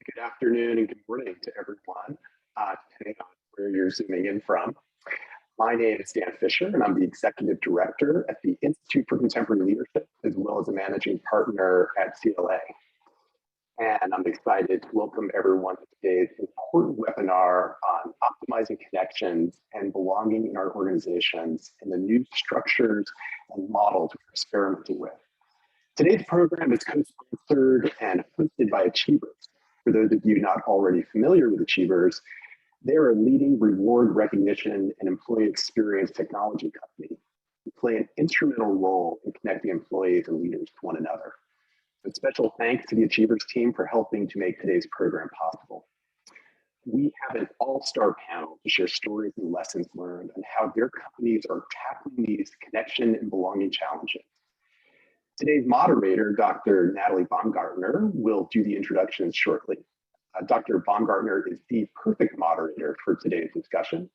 Good afternoon and good morning to everyone, depending on where you're zooming in from. My name is Dan Fisher, and I'm the Executive Director at the Institute for Contemporary Leadership, as well as a Managing Partner at CLA. And I'm excited to welcome everyone to today's important webinar on optimizing connections and belonging in our organizations and the new structures and models we're experimenting with. Today's program is co-sponsored and hosted by Achievers. For those of you not already familiar with Achievers, they're a leading reward recognition and employee experience technology company who play an instrumental role in connecting employees and leaders to one another. So special thanks to the Achievers team for helping to make today's program possible. We have an all-star panel to share stories and lessons learned on how their companies are tackling these connection and belonging challenges. Today's moderator, Dr. Natalie Baumgartner, will do the introductions shortly. Dr. Baumgartner is the perfect moderator for today's discussion.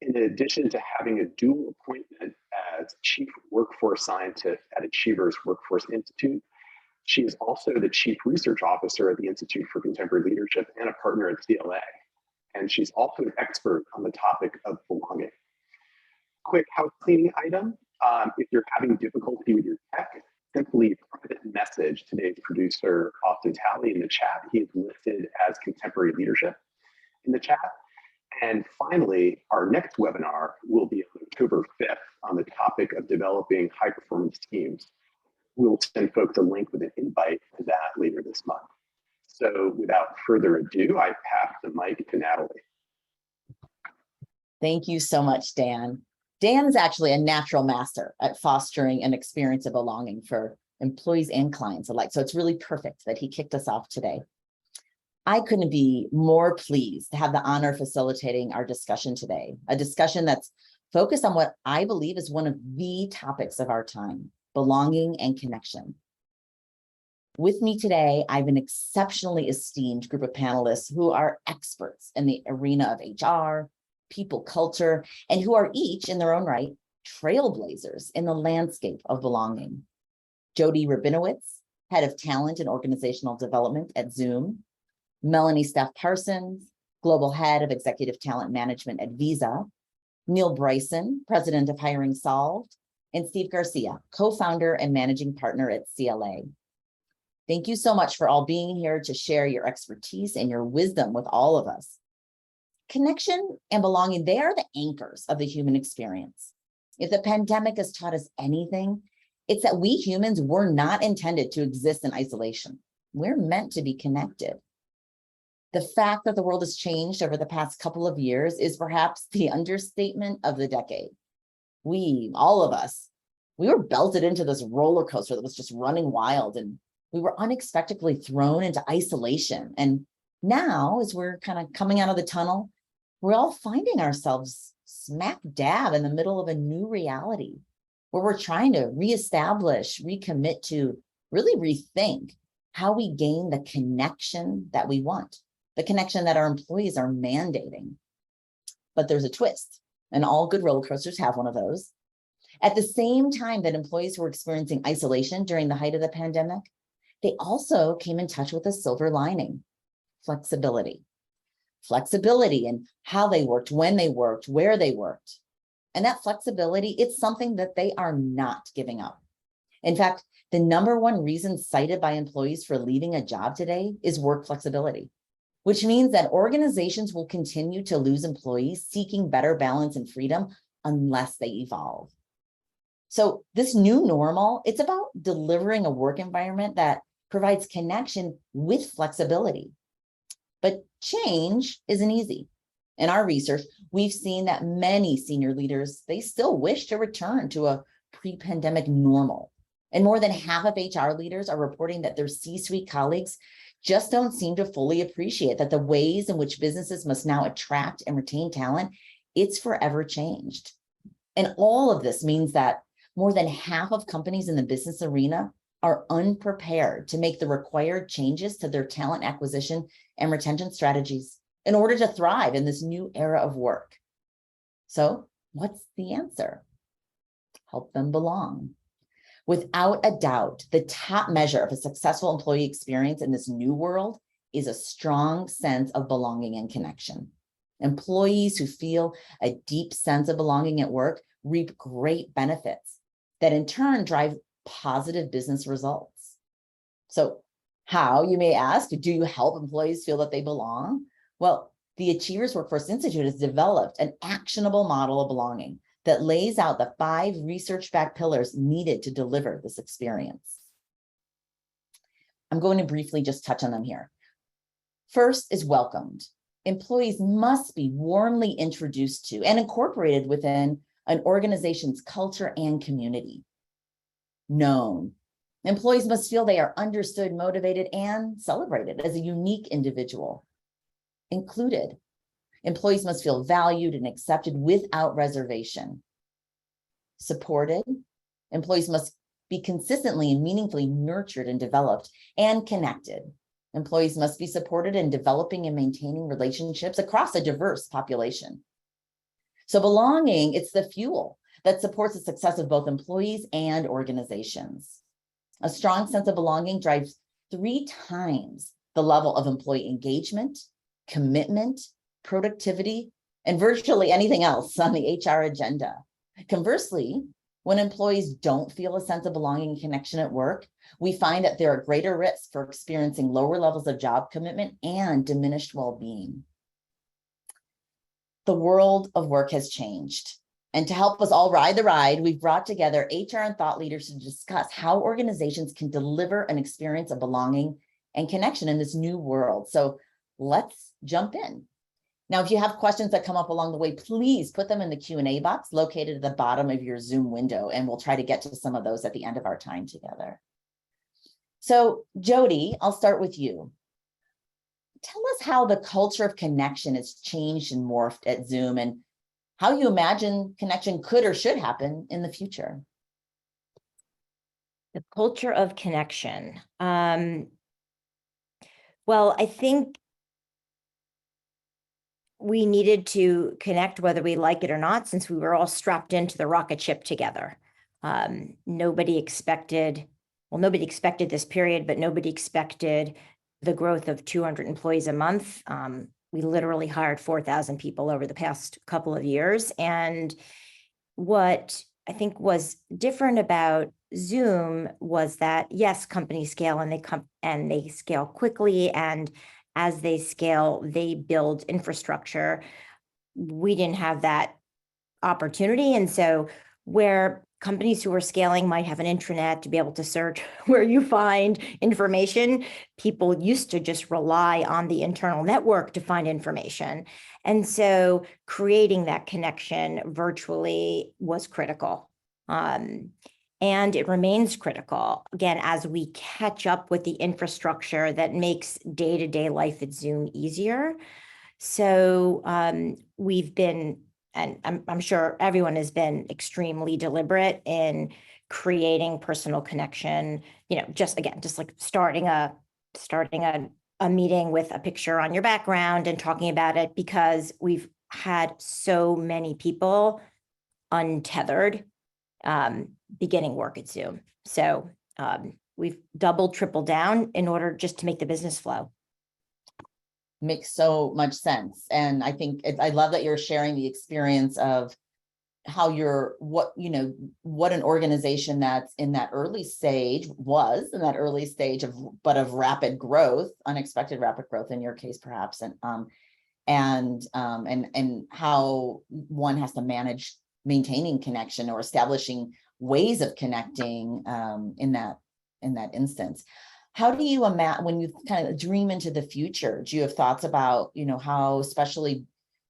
In addition to having a dual appointment as Chief Workforce Scientist at Achievers Workforce Institute, she is also the Chief Research Officer at the Institute for Contemporary Leadership and a partner at CLA. And she's also an expert on the topic of belonging. Quick house cleaning item, if you're having difficulty with your tech, simply private message today's producer, Austin Talley, in the chat. He is listed as Contemporary Leadership in the chat. And finally, our next webinar will be on October 5th on the topic of developing high performance teams. We'll send folks a link with an invite to that later this month. So without further ado, I pass the mic to Natalie. Thank you so much, Dan. Dan is actually a natural master at fostering an experience of belonging for employees and clients alike. So it's really perfect that he kicked us off today. I couldn't be more pleased to have the honor of facilitating our discussion today, a discussion that's focused on what I believe is one of the topics of our time, belonging and connection. With me today, I have an exceptionally esteemed group of panelists who are experts in the arena of HR, people culture, and who are each in their own right trailblazers in the landscape of belonging. Jodi Rabinowitz, Head of Talent and Organizational Development at Zoom. Melanie Staff-Parsons, Global Head of Executive Talent Management at Visa. Neil Bryson, President of HiringSolved. And Steve Garcia, Co-Founder and Managing Partner at CLA. Thank you so much for all being here to share your expertise and your wisdom with all of us. Connection and belonging, they are the anchors of the human experience. If the pandemic has taught us anything, it's that we humans were not intended to exist in isolation. We're meant to be connected. The fact that the world has changed over the past couple of years is perhaps the understatement of the decade. We, all of us, we were belted into this roller coaster that was just running wild, and we were unexpectedly thrown into isolation. And now, as we're kind of coming out of the tunnel, we're all finding ourselves smack dab in the middle of a new reality where we're trying to reestablish, recommit to, really rethink how we gain the connection that we want, the connection that our employees are mandating. But there's a twist, and all good roller coasters have one of those. At the same time that employees were experiencing isolation during the height of the pandemic, they also came in touch with a silver lining: flexibility. Flexibility in how they worked, when they worked, where they worked. And that flexibility, it's something that they are not giving up. In fact, the number one reason cited by employees for leaving a job today is work flexibility, which means that organizations will continue to lose employees seeking better balance and freedom unless they evolve. So this new normal, it's about delivering a work environment that provides connection with flexibility. But change isn't easy. In our research, we've seen that many senior leaders, they still wish to return to a pre-pandemic normal. And more than half of HR leaders are reporting that their C-suite colleagues just don't seem to fully appreciate that the ways in which businesses must now attract and retain talent, it's forever changed. And all of this means that more than half of companies in the business arena are unprepared to make the required changes to their talent acquisition and retention strategies in order to thrive in this new era of work. So what's the answer? Help them belong. Without a doubt, the top measure of a successful employee experience in this new world is a strong sense of belonging and connection. Employees who feel a deep sense of belonging at work reap great benefits that in turn drive positive business results. So how, you may ask, do you help employees feel that they belong? Well, the Achievers Workforce Institute has developed an actionable model of belonging that lays out the 5 research-backed pillars needed to deliver this experience. I'm going to briefly just touch on them here. First is welcomed. Employees must be warmly introduced to and incorporated within an organization's culture and community. Known. Employees must feel they are understood, motivated, and celebrated as a unique individual. Included. Employees must feel valued and accepted without reservation. Supported. Employees must be consistently and meaningfully nurtured and developed. And connected. Employees must be supported in developing and maintaining relationships across a diverse population. So belonging, it's the fuel that supports the success of both employees and organizations. A strong sense of belonging drives 3 times the level of employee engagement, commitment, productivity, and virtually anything else on the HR agenda. Conversely, when employees don't feel a sense of belonging and connection at work, we find that they're at greater risk for experiencing lower levels of job commitment and diminished well-being. The world of work has changed. And to help us all ride the ride, we've brought together HR and thought leaders to discuss how organizations can deliver an experience of belonging and connection in this new world. So let's jump in. Now, if you have questions that come up along the way, please put them in the Q&A box located at the bottom of your Zoom window, and we'll try to get to some of those at the end of our time together. So Jodi, I'll start with you. Tell us how the culture of connection has changed and morphed at Zoom and how you imagine connection could or should happen in the future. The culture of connection. Well, I think we needed to connect whether we like it or not, since we were all strapped into the rocket ship together. Nobody expected this period, but nobody expected the growth of 200 employees a month. We literally hired 4,000 people over the past couple of years. And what I think was different about Zoom was that, yes, companies scale and they scale quickly. And as they scale, they build infrastructure. We didn't have that opportunity. And so where companies who are scaling might have an intranet to be able to search where you find information, people used to just rely on the internal network to find information. And so creating that connection virtually was critical. And it remains critical, again, as we catch up with the infrastructure that makes day-to-day life at Zoom easier. So we've been, and I'm sure everyone has been extremely deliberate in creating personal connection, just like starting a meeting with a picture on your background and talking about it, because we've had so many people untethered beginning work at Zoom. So we've doubled, tripled down in order just to make the business flow. Makes so much sense. And I think I love that you're sharing the experience of how what an organization that's in that early stage of rapid growth, unexpected rapid growth in your case, perhaps, and how one has to manage maintaining connection or establishing ways of connecting in that instance. How do you imagine, when you kind of dream into the future, do you have thoughts about, how, especially,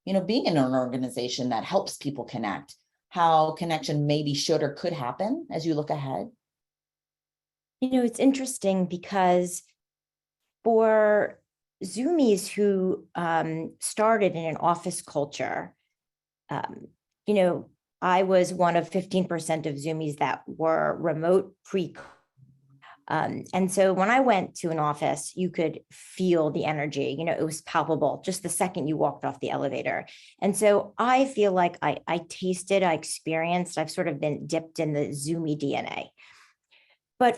being in an organization that helps people connect, how connection maybe should or could happen as you look ahead? It's interesting because for Zoomies who started in an office culture, I was one of 15% of Zoomies that were remote and so when I went to an office, you could feel the energy, it was palpable just the second you walked off the elevator. And so I feel like I experienced, I've sort of been dipped in the Zoomie DNA. But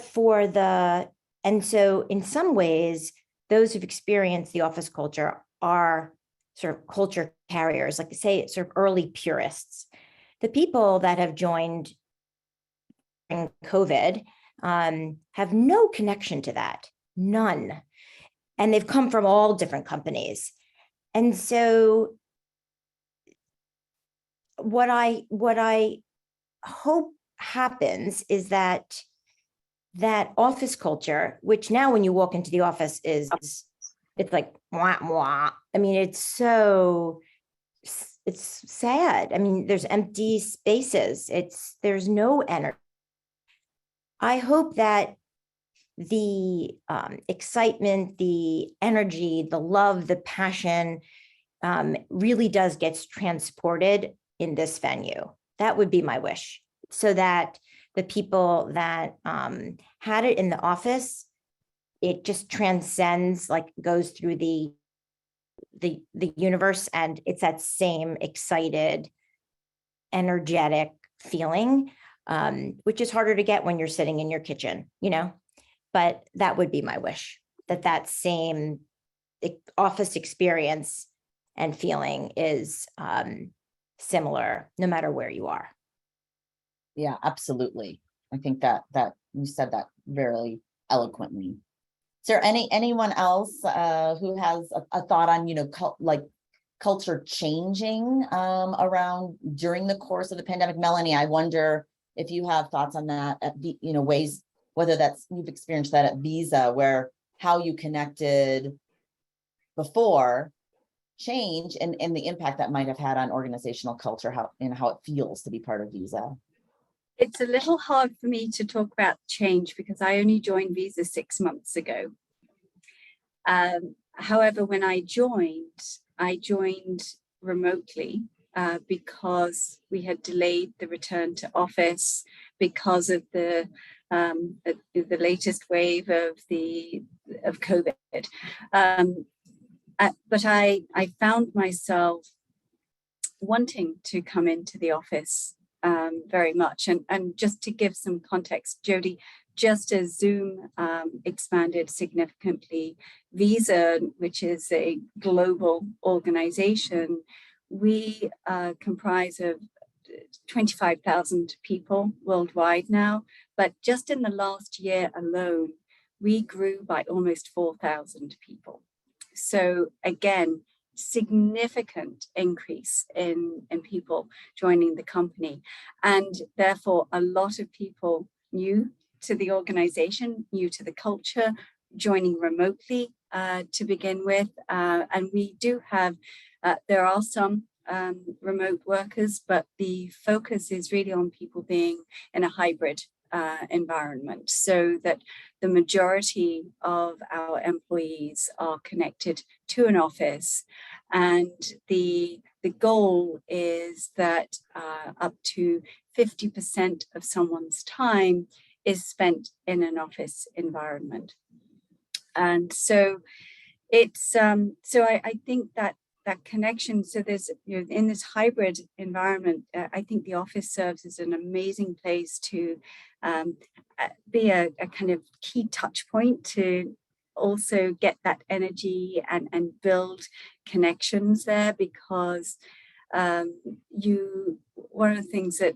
and so in some ways, those who've experienced the office culture are sort of culture carriers, like they say, it's sort of early purists. The people that have joined during COVID have no connection to that, none. And they've come from all different companies. And so what I hope happens is that office culture, which now when you walk into the office it's like, wah, wah. I mean, it's sad. I mean, there's empty spaces. There's no energy. I hope that the excitement, the energy, the love, the passion really does get transported in this venue. That would be my wish, so that the people that had it in the office, it just transcends, like goes through the universe, and it's that same excited, energetic feeling, which is harder to get when you're sitting in your kitchen, you know. But that would be my wish, that same office experience and feeling is similar no matter where you are. Yeah, absolutely. I think that you said that very eloquently. Is there anyone else who has a thought on, culture changing around during the course of the pandemic? Melanie, I wonder if you have thoughts on that, at ways, whether that's you've experienced that at Visa, where how you connected before change and the impact that might have had on organizational culture, how it feels to be part of Visa. It's a little hard for me to talk about change because I only joined Visa 6 months ago. However, when I joined remotely because we had delayed the return to office because of the latest wave of COVID. But I found myself wanting to come into the office very much. And just to give some context, Jodi, just as Zoom expanded significantly, Visa, which is a global organization, we comprise of 25,000 people worldwide now. But just in the last year alone, we grew by almost 4,000 people. So again, significant increase in people joining the company. And therefore, a lot of people new to the organization, new to the culture, joining remotely to begin with. And we do have, there are some remote workers, but the focus is really on people being in a hybrid environment, so that the majority of our employees are connected to an office, and the goal is that up to 50% of someone's time is spent in an office environment. And so it's so I think that connection, so there's, in this hybrid environment, I think the office serves as an amazing place to be a kind of key touch point to also get that energy and build connections there, because one of the things that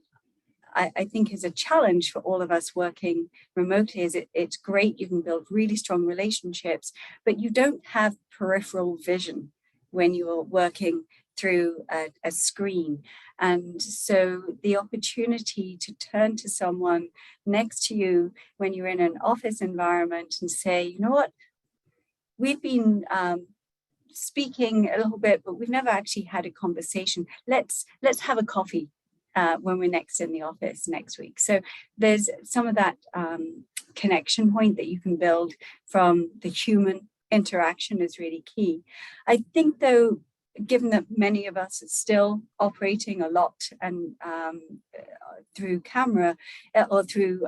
I think is a challenge for all of us working remotely is it's great, you can build really strong relationships, but you don't have peripheral vision when you're working through a screen. And so the opportunity to turn to someone next to you when you're in an office environment and say, you know what, we've been speaking a little bit, but we've never actually had a conversation. Let's have a coffee when we're next in the office next week. So there's some of that connection point that you can build from the human interaction is really key. I think, though, given that many of us are still operating a lot and through camera or through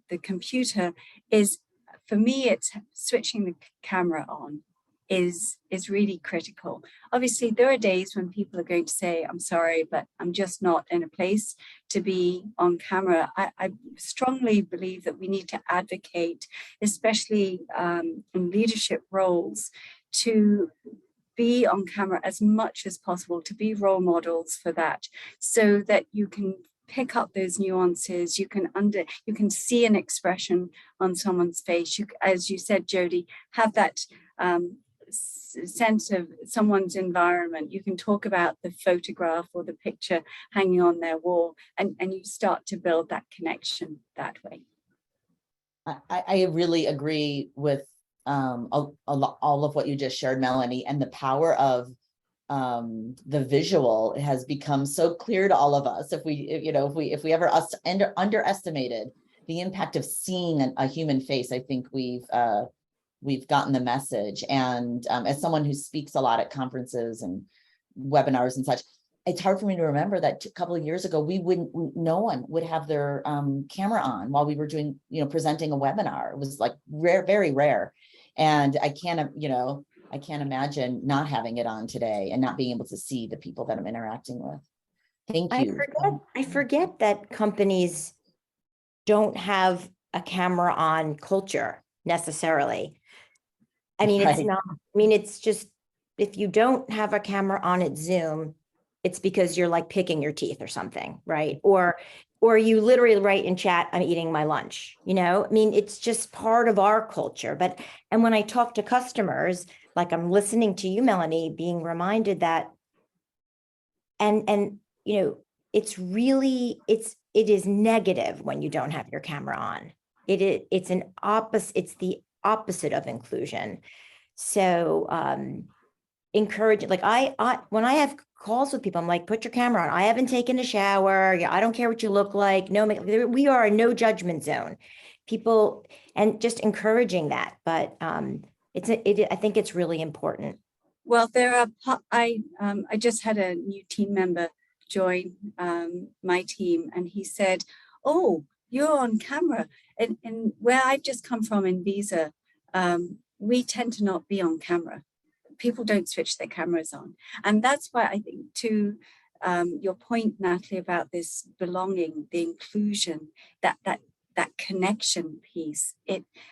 the computer, is for me it's switching the camera on is really critical. Obviously, there are days when people are going to say, I'm sorry, but I'm just not in a place to be on camera. I strongly believe that we need to advocate, especially in leadership roles, to be on camera as much as possible, to be role models for that, so that you can pick up those nuances, you can see an expression on someone's face. You, as you said, Jodi, have that sense of someone's environment. You can talk about the photograph or the picture hanging on their wall, and you start to build that connection that way. I really agree with all of what you just shared, Melanie, and the power of the visual has become so clear to all of us. If we ever underestimated the impact of seeing a human face, I think we've gotten the message. And as someone who speaks a lot at conferences and webinars and such, it's hard for me to remember that a couple of years ago, no one would have their camera on while we were doing, presenting a webinar. It was like rare, very rare. And I can't imagine not having it on today and not being able to see the people that I'm interacting with. Thank you. I forget that companies don't have a camera on culture necessarily. I mean, Right. it's not, I mean, it's just, if you don't have a camera on at Zoom, it's because you're like picking your teeth or something, right? Or you literally write in chat, I'm eating my lunch, I mean, it's just part of our culture. And when I talk to customers, like I'm listening to you, Melanie, being reminded that, and it's really, it is negative when you don't have your camera on. It's the opposite of inclusion. So encourage, like when I have calls with people, I'm like, put your camera on. I haven't taken a shower. Yeah, I don't care what you look like. No, we are a no judgment zone. People, and just encouraging that. But I think it's really important. Well, I just had a new team member join my team, and he said, "Oh, you're on camera." And where I've just come from in Visa, we tend to not be on camera. People don't switch their cameras on. And that's why I think, to your point, Natalie, about this belonging, the inclusion, that connection piece,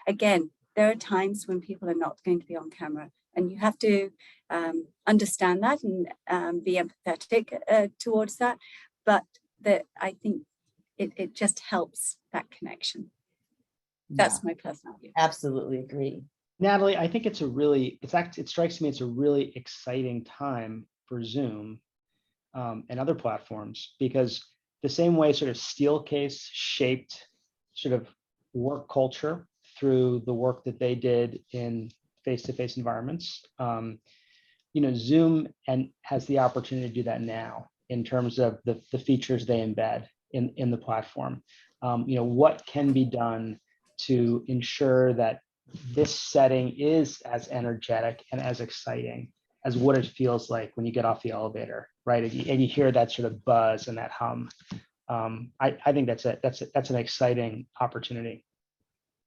again, there are times when people are not going to be on camera, and you have to understand that and be empathetic towards that. But I think it just helps that connection. That's my personal view. Absolutely agree. Natalie, I think it strikes me it's a really exciting time for Zoom and other platforms, because the same way sort of Steelcase shaped sort of work culture through the work that they did in face-to-face environments, Zoom has the opportunity to do that now in terms of the features they embed in the platform. What can be done to ensure that this setting is as energetic and as exciting as what it feels like when you get off the elevator, right? And you hear that sort of buzz and that hum. I think that's an exciting opportunity.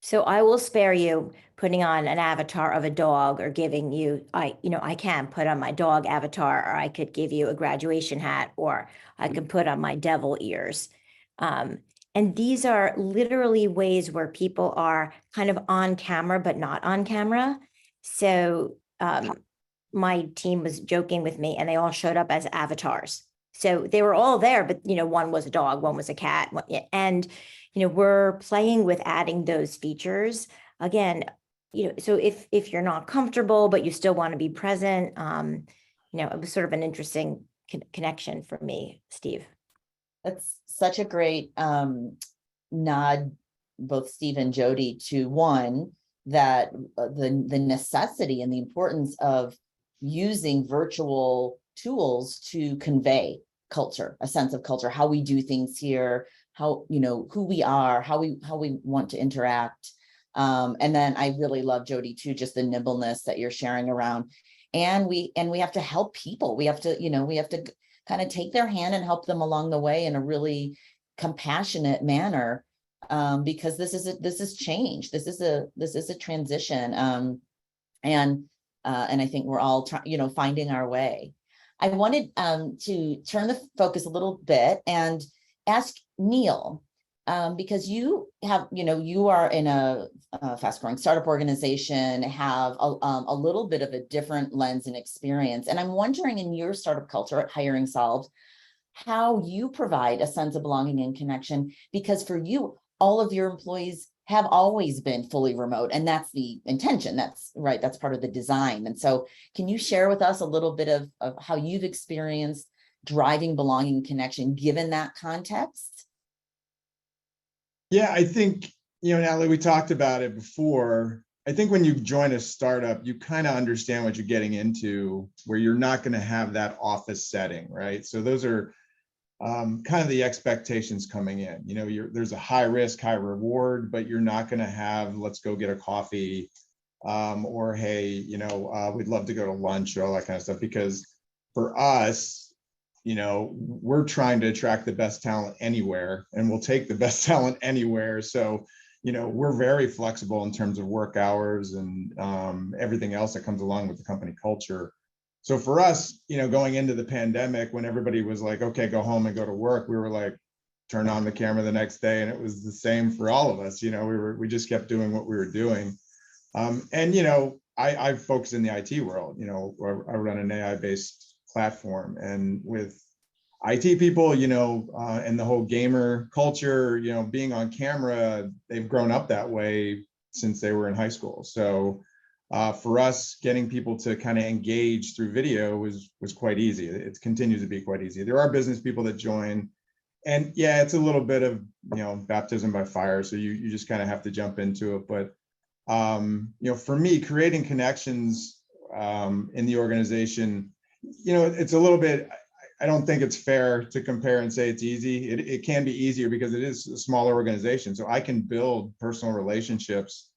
So I will spare you putting on an avatar of a dog or giving you, I can put on my dog avatar, or I could give you a graduation hat, or I could put on my devil ears. And these are literally ways where people are kind of on camera, but not on camera. So my team was joking with me, and they all showed up as avatars. So they were all there, but one was a dog, one was a cat, and we're playing with adding those features again. So if you're not comfortable but you still want to be present, it was sort of an interesting connection for me, Steve. That's such a great nod, both Steve and Jodi, to one, that the necessity and the importance of using virtual tools to convey culture, a sense of culture, how we do things here, how, who we are, how we want to interact. And then I really love, Jodi, too, just the nimbleness that you're sharing around. And we have to help people. We have to kind of take their hand and help them along the way in a really compassionate manner, because this is change. This is a transition. And And I think we're all finding our way. I wanted to turn the focus a little bit and ask Neil, because you have, you are in a fast-growing startup organization, have a little bit of a different lens and experience. And I'm wondering, in your startup culture at HiringSolved, how you provide a sense of belonging and connection, because for you, all of your employees have always been fully remote, and that's the intention. That's right. That's part of the design. And so can you share with us a little bit of how you've experienced driving belonging and connection given that context? Yeah, I think, Natalie, we talked about it before. I think when you join a startup, you kind of understand what you're getting into, where you're not going to have that office setting, right? So those are kind of the expectations coming in. There's a high risk, high reward, but you're not going to have, let's go get a coffee, or hey, we'd love to go to lunch, or all that kind of stuff. Because for us, we're trying to attract the best talent anywhere, and we'll take the best talent anywhere. So, we're very flexible in terms of work hours and everything else that comes along with the company culture. So for us, going into the pandemic, when everybody was like, okay, go home and go to work, we were like, turn on the camera the next day. And it was the same for all of us. We just kept doing what we were doing. I focus in the IT world. I run an AI-based platform, and with IT people, and the whole gamer culture, being on camera, they've grown up that way since they were in high school. So for us, getting people to kind of engage through video was quite easy. It continues to be quite easy. There are business people that join, and yeah, it's a little bit of baptism by fire. So you just kind of have to jump into it. But for me, creating connections in the organization, it's a little bit. I don't think it's fair to compare and say it's easy. It can be easier because it is a smaller organization. So I can build personal relationships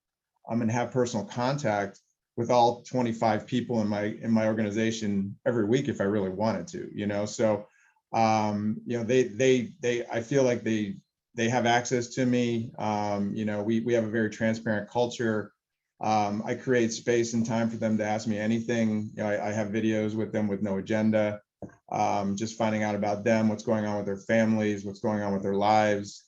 and have personal contact with all 25 people in my organization every week if I really wanted to. So I feel like they have access to me. We have a very transparent culture. I create space and time for them to ask me anything. I have videos with them with no agenda. Just finding out about them, what's going on with their families, what's going on with their lives.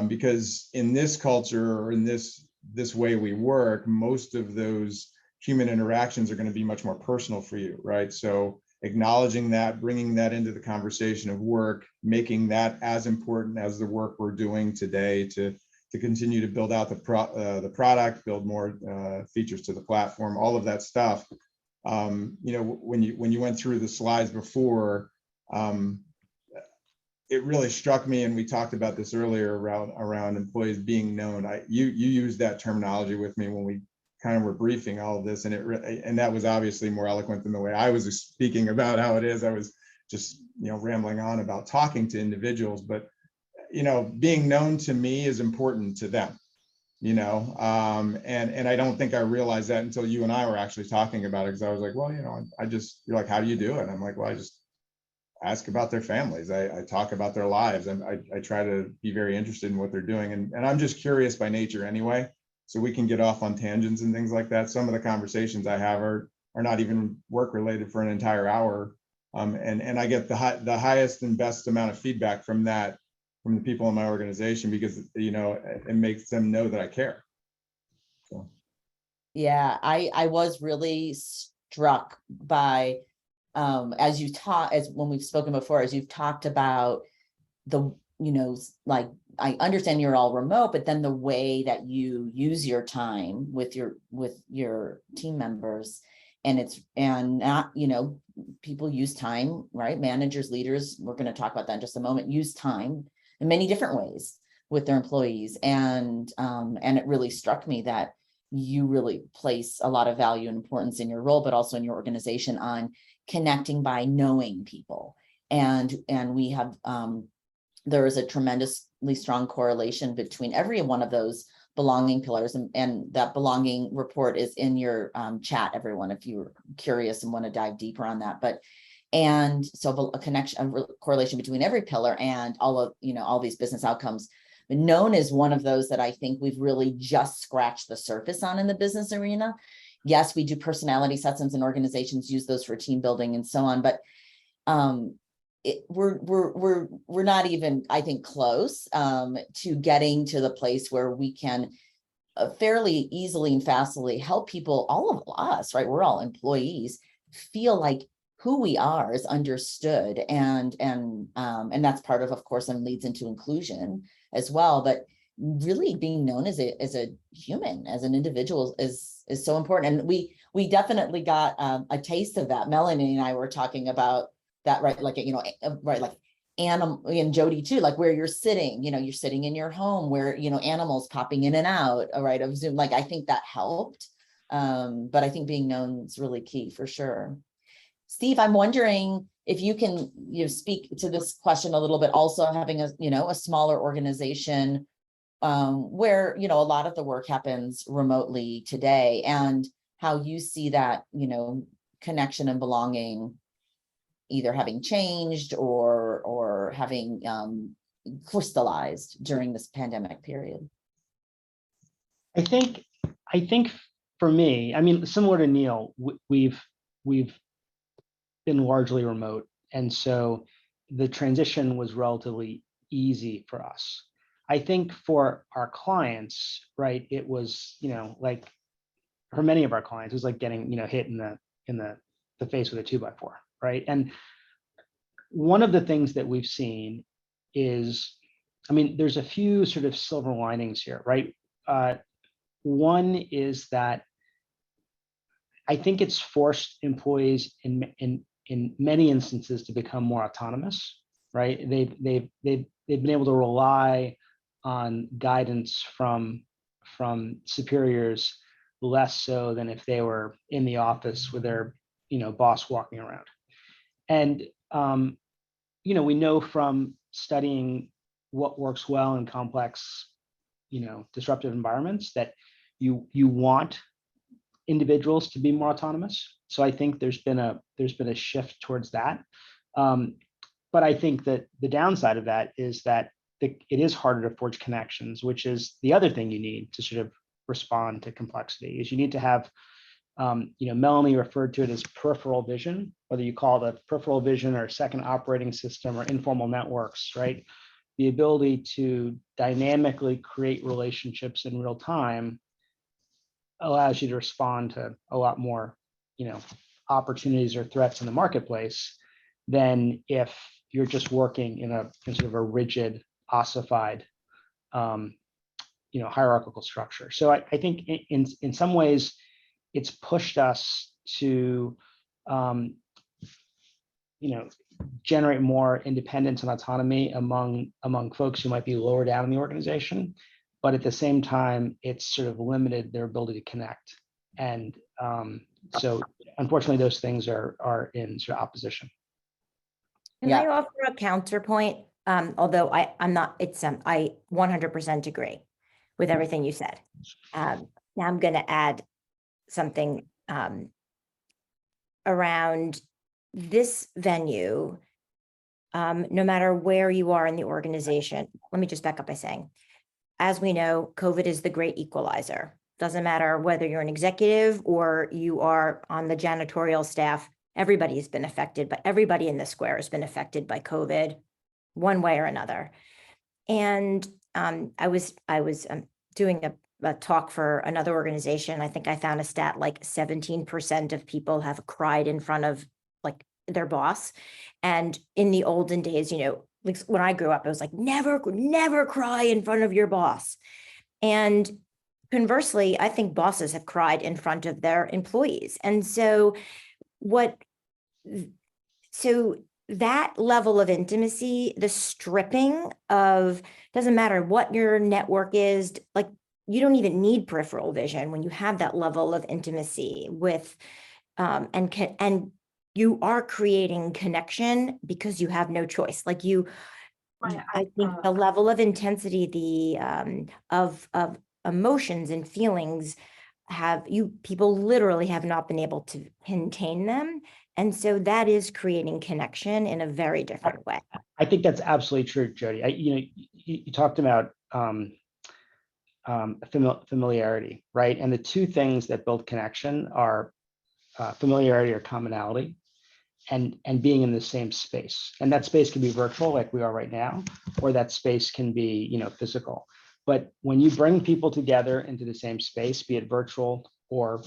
Because in this culture, or in this way we work, most of those human interactions are going to be much more personal for you, right? So acknowledging that, bringing that into the conversation of work, making that as important as the work we're doing today to continue to build out the product, build more features to the platform, all of that stuff. When you went through the slides before, it really struck me, and we talked about this earlier around employees being known. You used that terminology with me when we kind of were briefing all of this, and that was obviously more eloquent than the way I was speaking about how it is. I was just rambling on about talking to individuals, but being known to me is important to them. And I don't think I realized that until you and I were actually talking about it, because I was like, well, you're like, how do you do it? And I'm like, well, I just ask about their families. I talk about their lives, and I try to be very interested in what they're doing. And I'm just curious by nature anyway, so we can get off on tangents and things like that. Some of the conversations I have are not even work related for an entire hour. And I get the highest and best amount of feedback from that, from the people in my organization, because it makes them know that I care. So. Yeah, I was really struck by as when we've spoken before, as you've talked about like, I understand you're all remote, but then the way that you use your time with your team members, and not, people use time, right? Managers, leaders, we're going to talk about that in just a moment, use time in many different ways with their employees. And it really struck me that you really place a lot of value and importance in your role, but also in your organization on connecting by knowing people. And we have, there is a tremendously strong correlation between every one of those belonging pillars, and that belonging report is in your chat, everyone, if you're curious and want to dive deeper on that. And so a correlation between every pillar and all these business outcomes. Known as one of those that I think we've really just scratched the surface on in the business arena. yes, we do personality assessments and organizations use those for team building and so on, but we're not even, I think, close to getting to the place where we can fairly easily and fastly help people, all of us, right? We're all employees, feel like who we are is understood, and that's part of course, and leads into inclusion as well. But really being known as a human, as an individual is so important. And we definitely got a taste of that. Melanie and I were talking about that, right? Like, right, like animal, and Jodi too, like where you're sitting, you're sitting in your home where, animals popping in and out, right, of Zoom. Like, I think that helped. But I think being known is really key for sure. Steve, I'm wondering if you can, speak to this question a little bit, also having a smaller organization where, a lot of the work happens remotely today, and how you see that, connection and belonging either having changed or having crystallized during this pandemic period. I think for me, I mean, similar to Neil, we've been largely remote, and so the transition was relatively easy for us. I think for our clients, right, it was, like for many of our clients, it was like getting, hit in the face with a 2x4, right? And one of the things that we've seen is, I mean, there's a few sort of silver linings here, right? One is that I think it's forced employees in many instances to become more autonomous, right? They've been able to rely on guidance from superiors less so than if they were in the office with their boss walking around. And we know from studying what works well in complex disruptive environments that you want individuals to be more autonomous. So I think there's been a shift towards that. But I think that the downside of that is that it is harder to forge connections, which is the other thing you need to sort of respond to complexity. Is you need to have, Melanie referred to it as peripheral vision, whether you call it a peripheral vision or a second operating system or informal networks, right? The ability to dynamically create relationships in real time allows you to respond to a lot more, opportunities or threats in the marketplace than if you're just working in sort of a rigid, ossified, hierarchical structure. So I think in some ways, it's pushed us to, generate more independence and autonomy among folks who might be lower down in the organization. But at the same time, it's sort of limited their ability to connect. And so unfortunately, those things are in sort of opposition. Can I offer a counterpoint? Although I'm not, I 100% agree with everything you said. Now I'm going to add something around this venue. No matter where you are in the organization, let me just back up by saying, as we know, COVID is the great equalizer. Doesn't matter whether you're an executive or you are on the janitorial staff, everybody's been affected, but everybody in the square has been affected by COVID one way or another. And I was doing a talk for another organization. I think I found a stat like 17% of people have cried in front of like their boss. And in the olden days, like when I grew up, it was like, never cry in front of your boss. And conversely, I think bosses have cried in front of their employees. And so that level of intimacy, the stripping of, doesn't matter what your network is, like you don't even need peripheral vision when you have that level of intimacy with, and you are creating connection because you have no choice. Like I think the level of intensity, of emotions and feelings people literally have not been able to contain them. And so that is creating connection in a very different way. I think that's absolutely true, Jodi. You talked about familiarity, right? And the two things that build connection are familiarity or commonality, and being in the same space. And that space can be virtual, like we are right now, or that space can be, physical. But when you bring people together into the same space, be it virtual or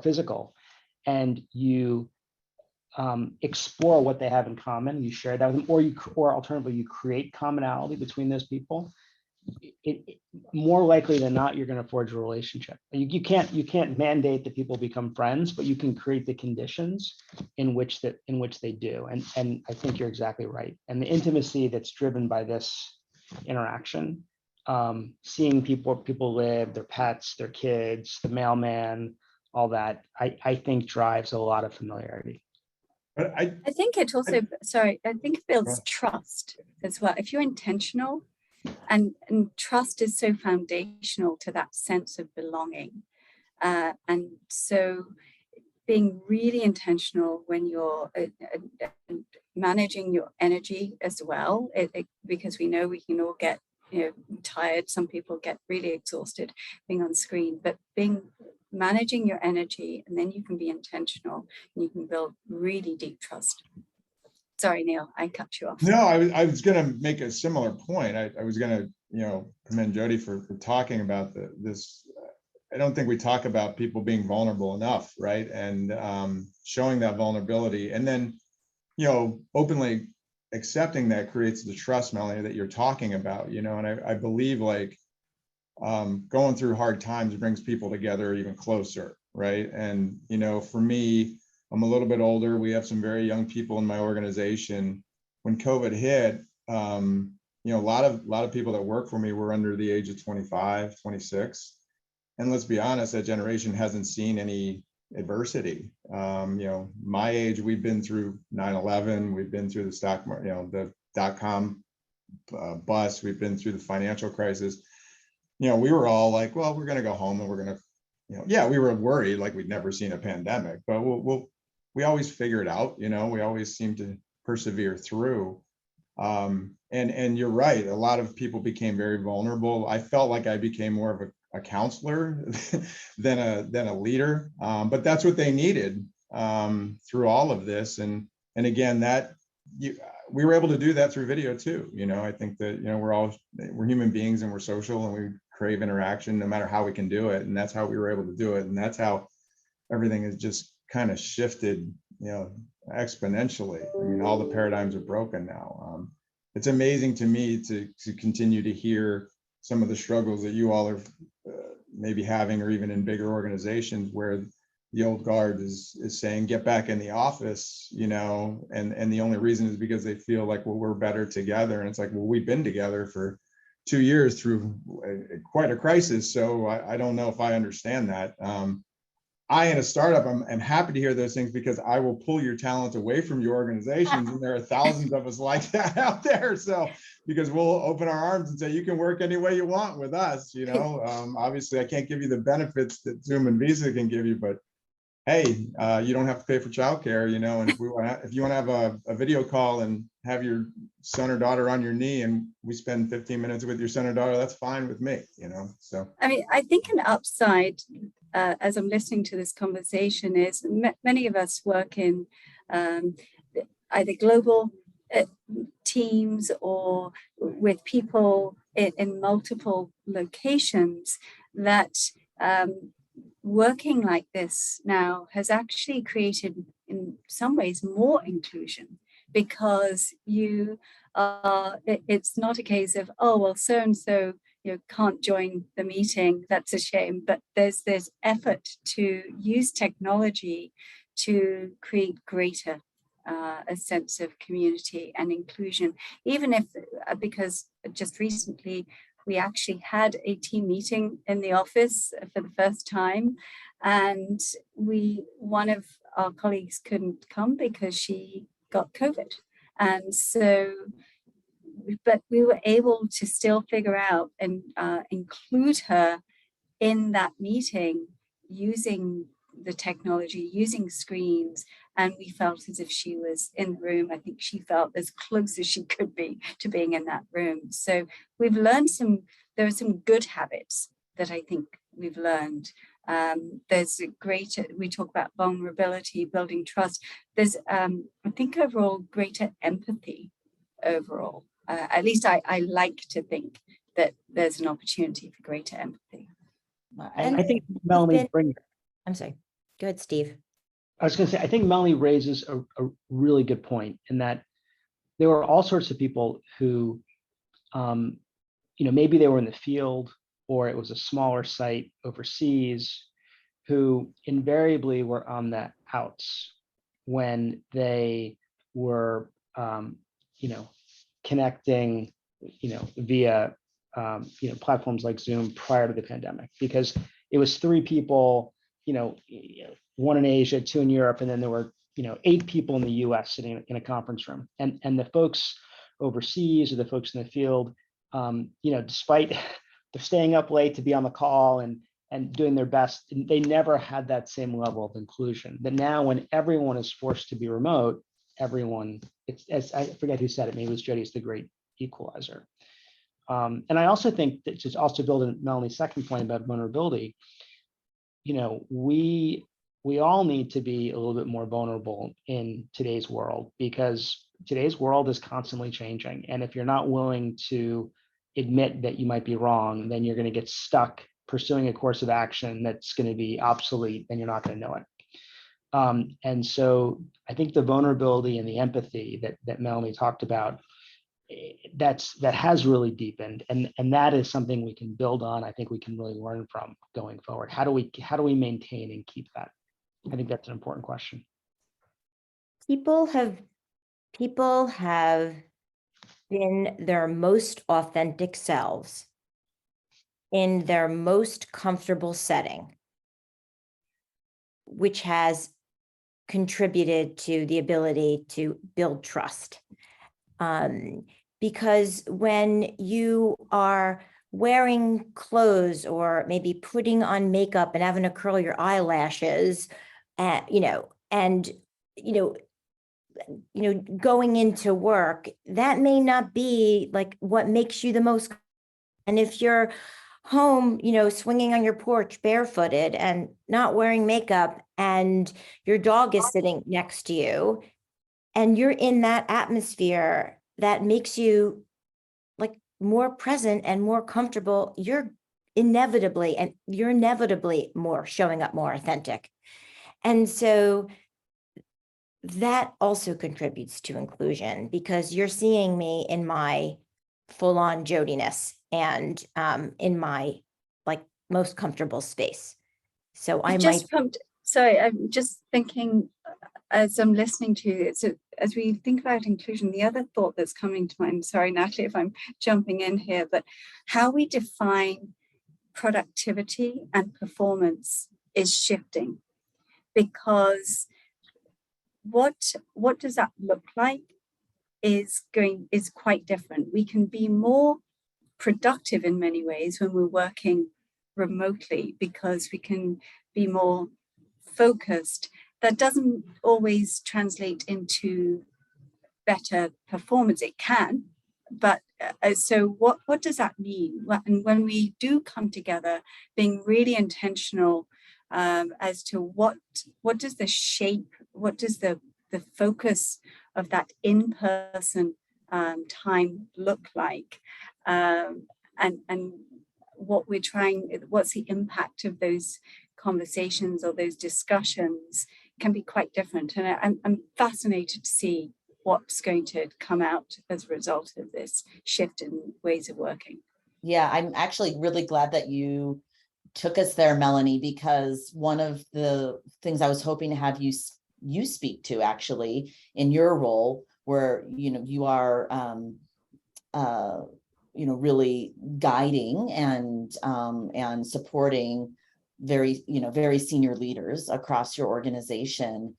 physical, and you explore what they have in common, you share that with them, or alternatively, you create commonality between those people, more likely than not, you're going to forge a relationship. You can't mandate that people become friends, but you can create the conditions in which they do. And I think you're exactly right. And the intimacy that's driven by this interaction, seeing people live, their pets, their kids, the mailman, all that, I think drives a lot of familiarity. But I think it also, I think it builds trust as well. If you're intentional, and trust is so foundational to that sense of belonging. And so being really intentional when you're managing your energy as well, because we know we can all get tired. Some people get really exhausted being on screen, but managing your energy, and then you can be intentional and you can build really deep trust. Sorry, Neil, I cut you off. No, I was going to make a similar point. I was going to, commend Jodi for talking about this. I don't think we talk about people being vulnerable enough, right? And showing that vulnerability, and then, openly accepting that creates the trust, Melanie, that you're talking about, and I believe going through hard times brings people together even closer, right? And, for me, I'm a little bit older. We have some very young people in my organization. When COVID hit, a lot of people that work for me were under the age of 25, 26. And let's be honest, that generation hasn't seen any adversity. My age, we've been through 9/11, we've been through the stock market, the dot-com bust, we've been through the financial crisis. We were all like, well, we're going to go home and we're going to, we were worried like we'd never seen a pandemic, but we always figure it out. We always seem to persevere through. And you're right. A lot of people became very vulnerable. I felt like I became more of a counselor than a leader. But that's what they needed through all of this. And again, we were able to do that through video too. I think that, we're human beings and we're social and we crave interaction no matter how we can do it. And that's how we were able to do it. And that's how everything has just kind of shifted, exponentially. I mean, all the paradigms are broken now. It's amazing to me to continue to hear some of the struggles that you all are maybe having, or even in bigger organizations where the old guard is saying, get back in the office, and the only reason is because they feel like, well, we're better together. And it's like, well, we've been together for 2 years through quite a crisis. So I don't know if I understand that. In a startup, I'm happy to hear those things because I will pull your talent away from your organizations. And there are thousands of us like that out there. So, because we'll open our arms and say, you can work any way you want with us, obviously I can't give you the benefits that Zoom and Visa can give you, but hey, you don't have to pay for childcare, and if you want to have a video call and have your son or daughter on your knee and we spend 15 minutes with your son or daughter, that's fine with me, so. I mean, I think an upside, as I'm listening to this conversation, is many of us work in either global teams or with people in multiple locations that working like this now has actually created in some ways more inclusion, because it's not a case of, oh, well, so-and-so can't join the meeting, that's a shame, but there's effort to use technology to create greater a sense of community and inclusion, even if, because just recently we actually had a team meeting in the office for the first time, and one of our colleagues couldn't come because she got COVID. And so, but we were able to still figure out and include her in that meeting using the technology, using screens, and we felt as if she was in the room. I think she felt as close as she could be to being in that room. So we've learned some there are some good habits that I think we've learned. There's a greater, we talk about vulnerability, building trust. There's, I think overall, greater empathy overall. At least I like to think that there's an opportunity for greater empathy. I think Melanie I'm sorry. Go ahead, Steve. I was going to say, I think Melanie raises a really good point in that there were all sorts of people who, maybe they were in the field or it was a smaller site overseas, who invariably were on the outs when they were, connecting, via, platforms like Zoom prior to the pandemic, because it was 3 people, 1 in Asia, 2 in Europe, and then there were 8 people in the US sitting in a conference room. And the folks overseas or the folks in the field, despite they're staying up late to be on the call and doing their best, they never had that same level of inclusion. But now when everyone is forced to be remote, everyone, it's, as I forget who said it, maybe it was Jodi, it's the great equalizer. And I also think that, just also build on Melanie's second point about vulnerability, we all need to be a little bit more vulnerable in today's world, because today's world is constantly changing. And if you're not willing to admit that you might be wrong, then you're going to get stuck pursuing a course of action that's going to be obsolete and you're not going to know it. And so I think the vulnerability and the empathy that Melanie talked about, that has really deepened, and that is something we can build on. I think we can really learn from going forward. How do we maintain and keep that? I think that's an important question. People have been their most authentic selves in their most comfortable setting, which has contributed to the ability to build trust. Because when you are wearing clothes or maybe putting on makeup and having to curl your eyelashes, going into work, that may not be like what makes you the most. And if you're home, swinging on your porch barefooted and not wearing makeup, and your dog is sitting next to you, and you're in that atmosphere that makes you like more present and more comfortable, you're inevitably more showing up more authentic. And so that also contributes to inclusion, because you're seeing me in my full-on Jodiness and in my like most comfortable space. So I'm just thinking as I'm listening to you, so as we think about inclusion, the other thought that's coming to mind, sorry, Natalie, if I'm jumping in here, but how we define productivity and performance is shifting, because what does that look like is quite different. We can be more productive in many ways when we're working remotely, because we can be more focused. That doesn't always translate into better performance. It can, but so what does that mean? And when we do come together, being really intentional as to what does the shape, what does the focus of that in-person time look like, and what we're trying, what's the impact of those conversations or those discussions can be quite different. And I'm fascinated to see what's going to come out as a result of this shift in ways of working. Yeah, I'm actually really glad that you took us there, Melanie, because one of the things I was hoping to have you speak to actually in your role, where you are really guiding and supporting very senior leaders across your organization,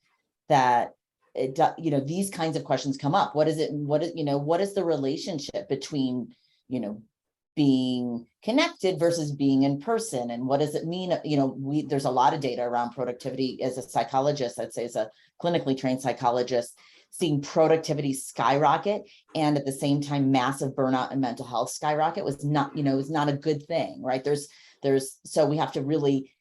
that these kinds of questions come up. What is the relationship between being connected versus being in person, and what does it mean? There's a lot of data around productivity. As a psychologist, I'd say as a clinically trained psychologist, seeing productivity skyrocket and at the same time massive burnout and mental health skyrocket was not, is not a good thing, right? So we have to really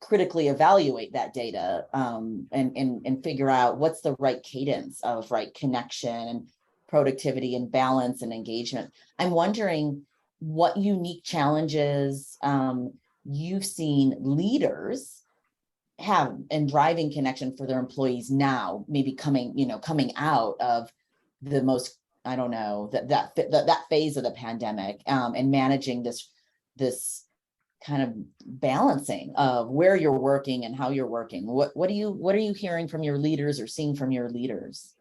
critically evaluate that data and figure out what's the right cadence of connection, productivity, and balance and engagement. I'm wondering what unique challenges you've seen leaders have in driving connection for their employees now, maybe coming out of the most, I don't know, that phase of the pandemic, and managing this kind of balancing of where you're working and how you're working. What are you hearing from your leaders or seeing from your leaders?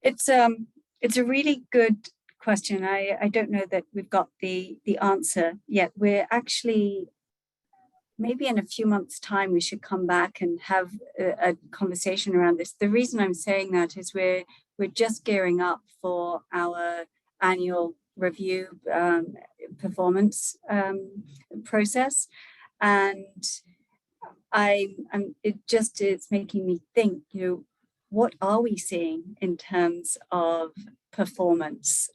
It's a really good question. I don't know that we've got the answer yet. We're actually, maybe in a few months' time, we should come back and have a conversation around this. The reason I'm saying that is we're just gearing up for our annual review performance process, and it's making me think, what are we seeing in terms of performance?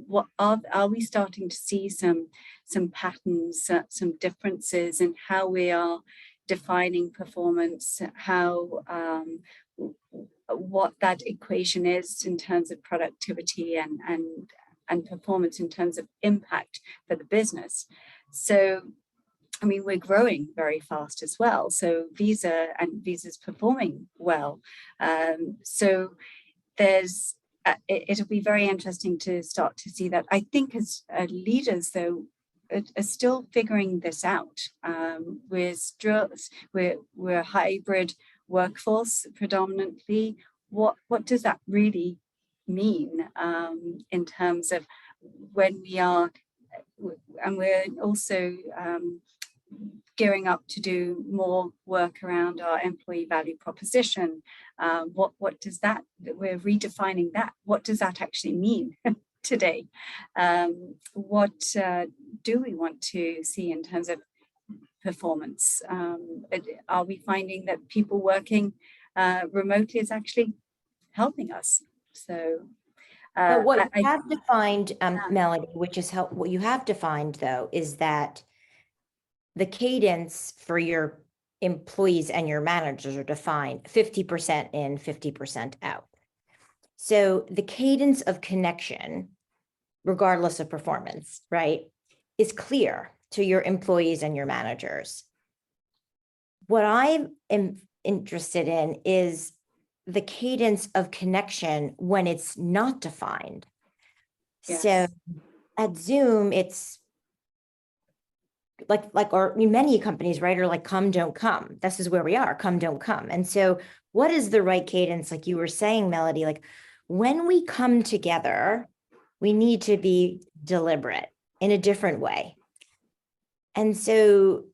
What are we starting to see some patterns, some differences in how we are defining performance, how what that equation is in terms of productivity and performance in terms of impact for the business. So, I mean, we're growing very fast as well. So Visa's performing well. So it'll be very interesting to start to see that. I think as leaders, though, are still figuring this out. We're a hybrid workforce predominantly. What does that really mean in terms of when we are, and we're also gearing up to do more work around our employee value proposition. What does that, we're redefining that. What does that actually mean today? What do we want to see in terms of performance? Are we finding that people working remotely is actually helping us? So what you have defined, Melanie, which is what you have defined, though, is that the cadence for your employees and your managers are defined 50% in, 50% out. So the cadence of connection, regardless of performance, right, is clear to your employees and your managers. What I am interested in is the cadence of connection when it's not defined. Yes. So at Zoom, it's or many companies, right, are like, come, don't come. This is where we are, come, don't come. And so what is the right cadence? Like you were saying, Melody, like when we come together, we need to be deliberate in a different way. And so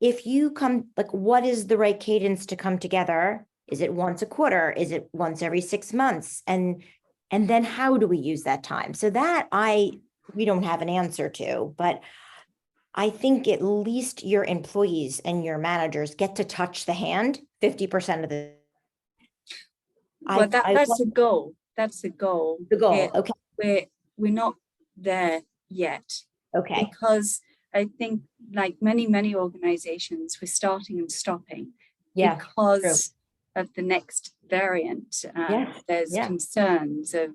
if you come, like, what is the right cadence to come together? Is it once a quarter? Is it once every 6 months? And then how do we use that time? So that we don't have an answer to, but I think at least your employees and your managers get to touch the hand 50% of the. Well, that's the goal. That's the goal. The goal. Okay. We're not there yet. Okay. Because I think, like many organizations, we're starting and stopping. Yeah. Because of the next variant. There's concerns of,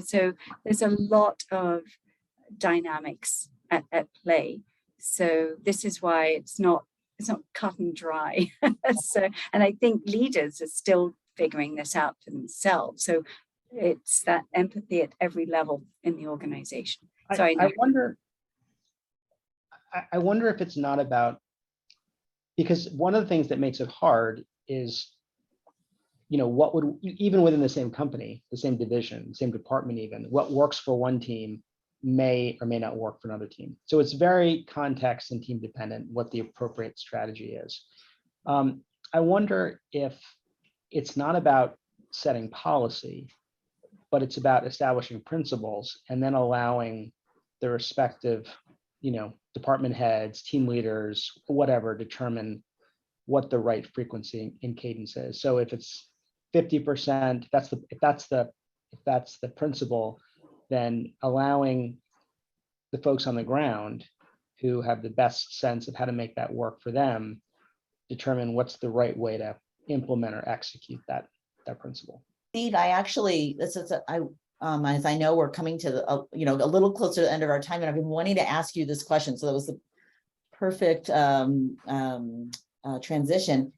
so there's a lot of dynamics at play. So this is why it's not cut and dry. So, and I think leaders are still figuring this out for themselves. So it's that empathy at every level in the organization. So I wonder if it's not about, because one of the things that makes it hard is, what would, even within the same company, the same division, same department, even what works for one team may or may not work for another team. So it's very context and team dependent what the appropriate strategy is. I wonder if it's not about setting policy, but it's about establishing principles and then allowing the respective, department heads, team leaders, whatever, determine what the right frequency and cadence is. So if it's 50%, if that's the principle, then allowing the folks on the ground who have the best sense of how to make that work for them determine what's the right way to implement or execute that principle. Steve, I actually, as I know we're coming to the, a little closer to the end of our time, and I've been wanting to ask you this question. So that was the perfect transition.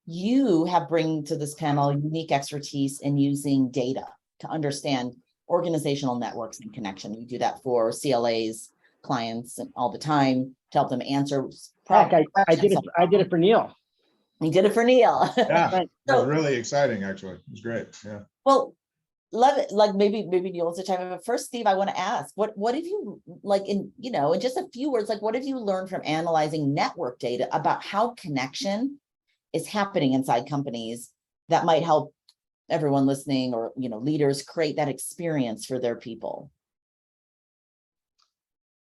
You have bring to this panel unique expertise in using data to understand organizational networks and connection. You do that for CLAs, clients, and all the time to help them answer. Heck, I did it for Neil. You did it for Neil. Yeah, it was really exciting, actually. It was great. Yeah. Well, love it. Like maybe Neil wants to chime in. But first, Steve, I want to ask, what have you, like, in just a few words, like what have you learned from analyzing network data about how connection is happening inside companies that might help everyone listening or leaders create that experience for their people?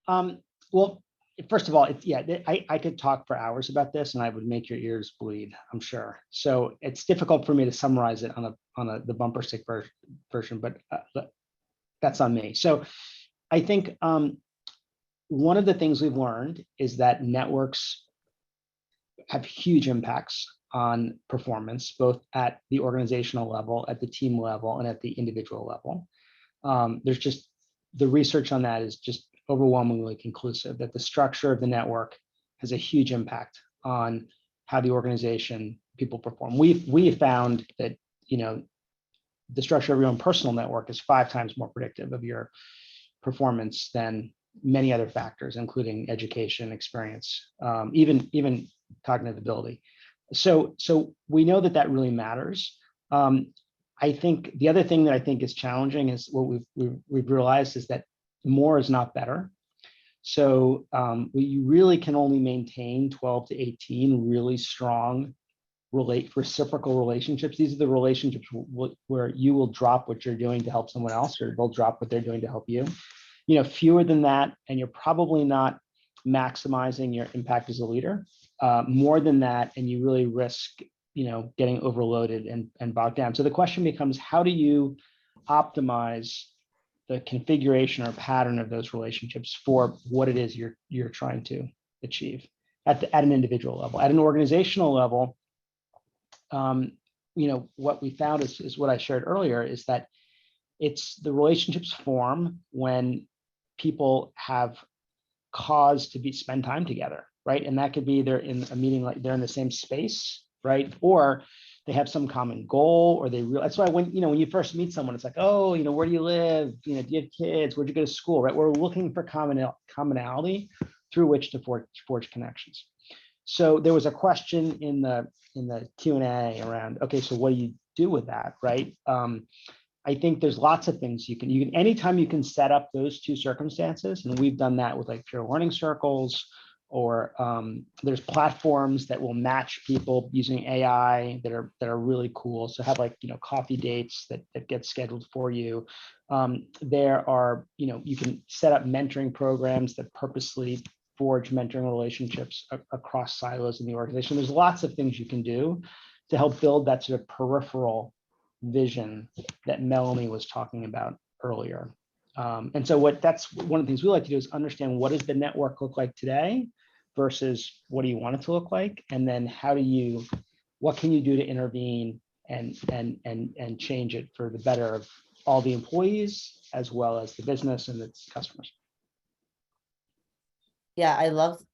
Well, first of all, I could talk for hours about this, and I would make your ears bleed, I'm sure. So it's difficult for me to summarize it on the bumper stick version, but that's on me. So I think one of the things we've learned is that networks have huge impacts on performance, both at the organizational level, at the team level, and at the individual level. There's just, the research on that is just overwhelmingly conclusive that the structure of the network has a huge impact on how the organization people perform. We found that the structure of your own personal network is 5 times more predictive of your performance than many other factors, including education, experience, even cognitive ability. So we know that really matters. I think the other thing that I think is challenging is what we've realized is that more is not better. So we really can only maintain 12 to 18 really strong reciprocal relationships. These are the relationships where you will drop what you're doing to help someone else, or they'll drop what they're doing to help you. Fewer than that, and you're probably not maximizing your impact as a leader. More than that, and you really risk getting overloaded and bogged down. So the question becomes, how do you optimize the configuration or pattern of those relationships for what it is you're trying to achieve at an individual level? At an organizational level, what we found is what I shared earlier, is that it's the relationships form when people have cause to spend time together, right? And that could be they're in a meeting, like they're in the same space, right? Or they have some common goal, or that's why when you first meet someone, it's like, oh, where do you live? Do you have kids? Where'd you go to school, right? We're looking for commonality through which to forge connections. So there was a question in the Q&A around, okay, so what do you do with that, right? I think there's lots of things you can anytime you can set up those two circumstances, and we've done that with like peer learning circles, or there's platforms that will match people using AI that are really cool. So have coffee dates that get scheduled for you. There are, you can set up mentoring programs that purposely forge mentoring relationships across silos in the organization. There's lots of things you can do to help build that sort of peripheral vision that Melanie was talking about earlier. And so that's one of the things we like to do, is understand, what does the network look like today versus what do you want it to look like? And then what can you do to intervene and change it for the better of all the employees, as well as the business and its customers. Yeah,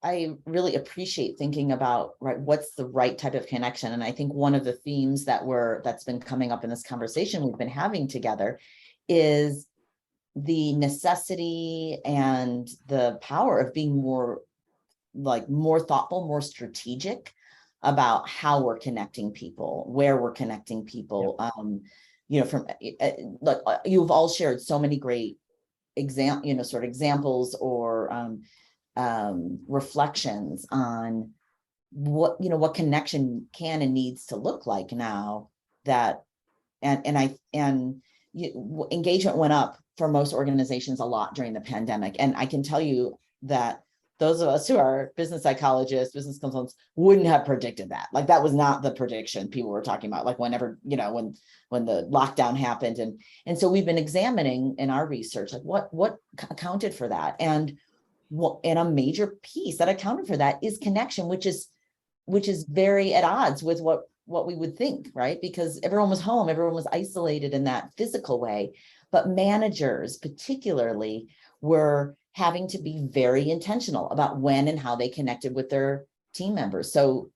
I really appreciate thinking about, right, what's the right type of connection. And I think one of the themes that's been coming up in this conversation we've been having together is the necessity and the power of being more thoughtful, more strategic about how we're connecting people, where we're connecting people. You've all shared so many great examples or reflections on what connection can and needs to look like now, that engagement went up for most organizations a lot during the pandemic. And I can tell you that those of us who are business psychologists, business consultants wouldn't have predicted that. Like that was not the prediction people were talking about, like whenever, when the lockdown happened. And so we've been examining in our research, like what accounted for that. And a major piece that accounted for that is connection, which is very at odds with what we would think, right? Because everyone was home, everyone was isolated in that physical way, but managers particularly were having to be very intentional about when and how they connected with their team members. So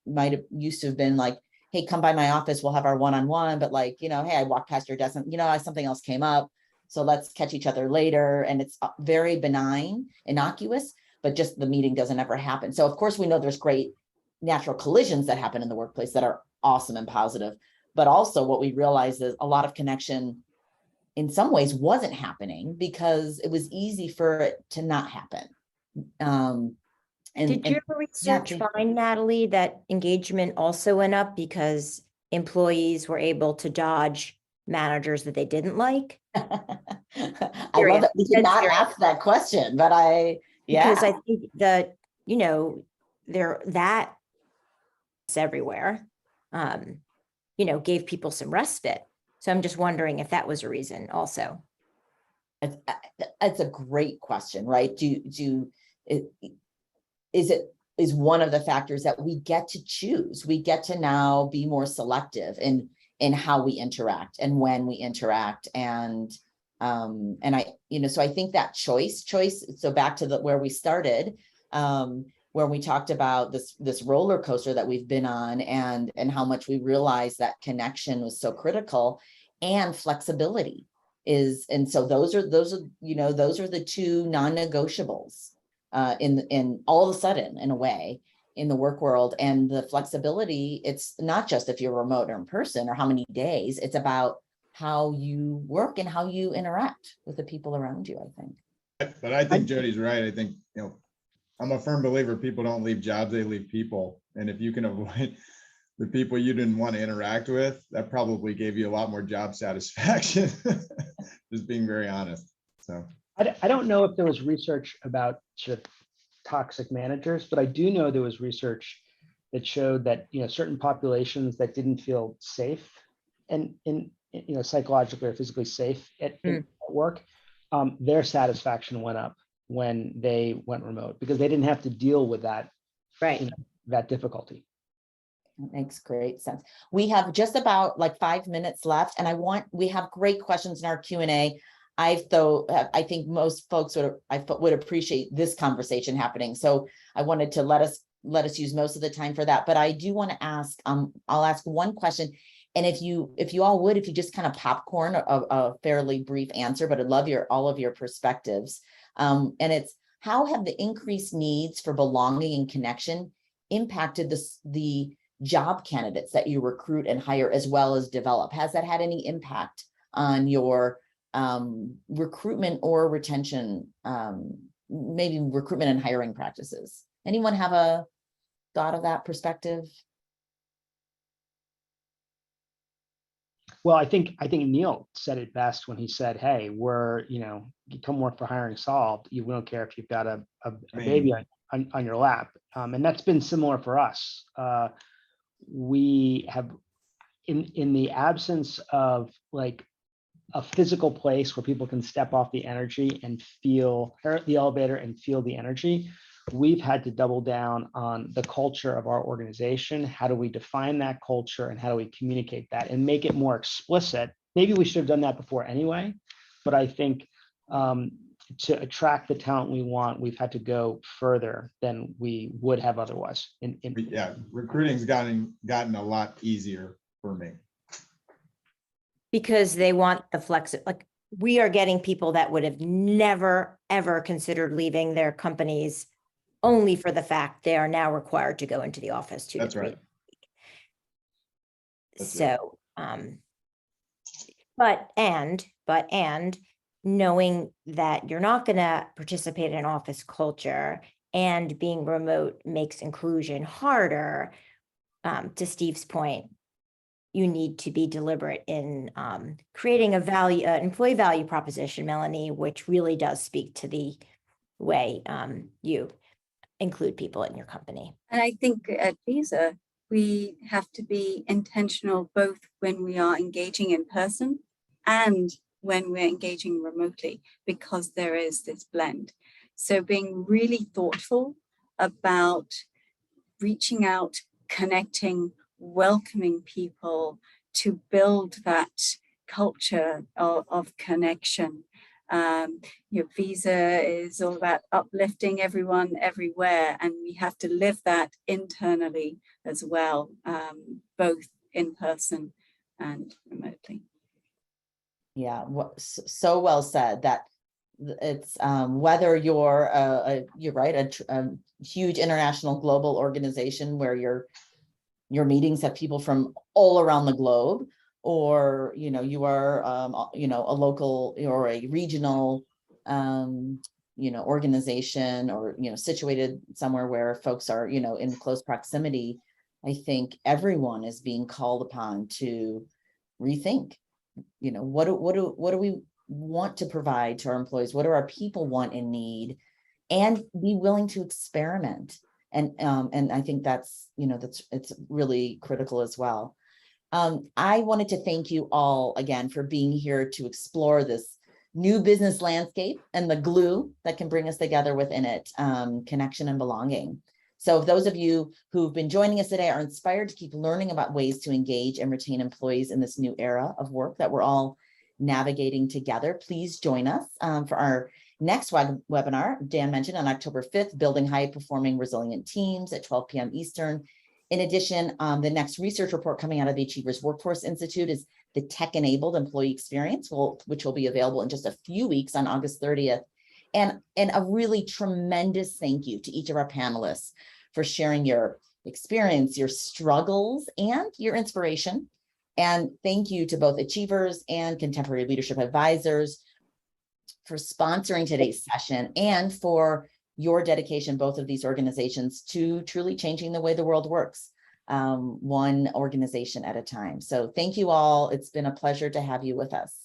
used to have been like, hey, come by my office, we'll have our one-on-one, but like, hey, I walked past your desk and, something else came up, so let's catch each other later. And it's very benign, innocuous, but just the meeting doesn't ever happen. So of course we know there's great natural collisions that happen in the workplace that are awesome and positive, but also what we realize is a lot of connection in some ways wasn't happening because it was easy for it to not happen. Did your research find, Natalie, that engagement also went up because employees were able to dodge managers that they didn't like? I love that we did not ask that question, but because I think that, that's everywhere, gave people some respite. So I'm just wondering if that was a reason also. It's a great question, right? Is one of the factors that we get to choose. We get to now be more selective in how we interact and when we interact. And I, so I think that choice, so back to where we started, where we talked about this roller coaster that we've been on and how much we realized that connection was so critical, and flexibility is. And so those are the two non-negotiables in all of a sudden, in a way, in the work world. And the flexibility, it's not just if you're remote or in person or how many days, it's about how you work and how you interact with the people around you, I think. But I think Jodi's right. I think, I'm a firm believer people don't leave jobs, they leave people. And if you can avoid the people you didn't want to interact with, that probably gave you a lot more job satisfaction. Just being very honest. So I don't know if there was research about sort of toxic managers, but I do know there was research that showed that certain populations that didn't feel safe and psychologically or physically safe at work, their satisfaction went up when they went remote because they didn't have to deal with that, right? That difficulty. That makes great sense. We have just about like 5 minutes left, and we have great questions in our Q&A. I think most folks would appreciate this conversation happening. So I wanted to let us use most of the time for that. But I do want to ask, I'll ask one question. And if you just kind of popcorn a fairly brief answer, but I'd love all of your perspectives. And it's, how have the increased needs for belonging and connection impacted the job candidates that you recruit and hire as well as develop? Has that had any impact on your recruitment or retention, maybe recruitment and hiring practices? Anyone have a thought of that perspective? Well, I think Neil said it best when he said, "Hey, you come work for HiringSolved. We don't care if you've got a baby on your lap," and that's been similar for us. We have, in the absence of like a physical place where people can step off the energy and feel the elevator and feel the energy, we've had to double down on the culture of our organization. How do we define that culture and how do we communicate that and make it more explicit? Maybe we should have done that before anyway, but I think to attract the talent we want, we've had to go further than we would have otherwise. Yeah, recruiting's gotten a lot easier for me. Because they want the flex, like we are getting people that would have never, ever considered leaving their companies only for the fact they are now required to go into the office 2 to 3 right. So, but knowing that you're not going to participate in office culture and being remote makes inclusion harder, to Steve's point, you need to be deliberate in creating employee value proposition, Melanie, which really does speak to the way you include people in your company. And I think at Visa, we have to be intentional both when we are engaging in person and when we're engaging remotely, because there is this blend. So being really thoughtful about reaching out, connecting, welcoming people to build that culture of connection. Visa is all about uplifting everyone everywhere, and we have to live that internally as well, both in person and remotely. Yeah, so well said that it's whether you're you're right, a huge international global organization where your meetings have people from all around the globe, or you are a local or a regional organization, or situated somewhere where folks are in close proximity. I think everyone is being called upon to rethink what do we want to provide to our employees, what do our people want and need, and be willing to experiment. And I think that's it's really critical as well. I wanted to thank you all again for being here to explore this new business landscape and the glue that can bring us together within it, connection and belonging. So if those of you who've been joining us today are inspired to keep learning about ways to engage and retain employees in this new era of work that we're all navigating together, please join us for our next webinar. Dan mentioned on October 5th, Building High-Performing Resilient Teams at 12 p.m. Eastern. In addition, the next research report coming out of the Achievers Workforce Institute is the Tech-Enabled Employee Experience, which will be available in just a few weeks on August 30th. And a really tremendous thank you to each of our panelists for sharing your experience, your struggles, and your inspiration. And thank you to both Achievers and Contemporary Leadership Advisors for sponsoring today's session and for your dedication, both of these organizations, to truly changing the way the world works, one organization at a time. So thank you all. It's been a pleasure to have you with us.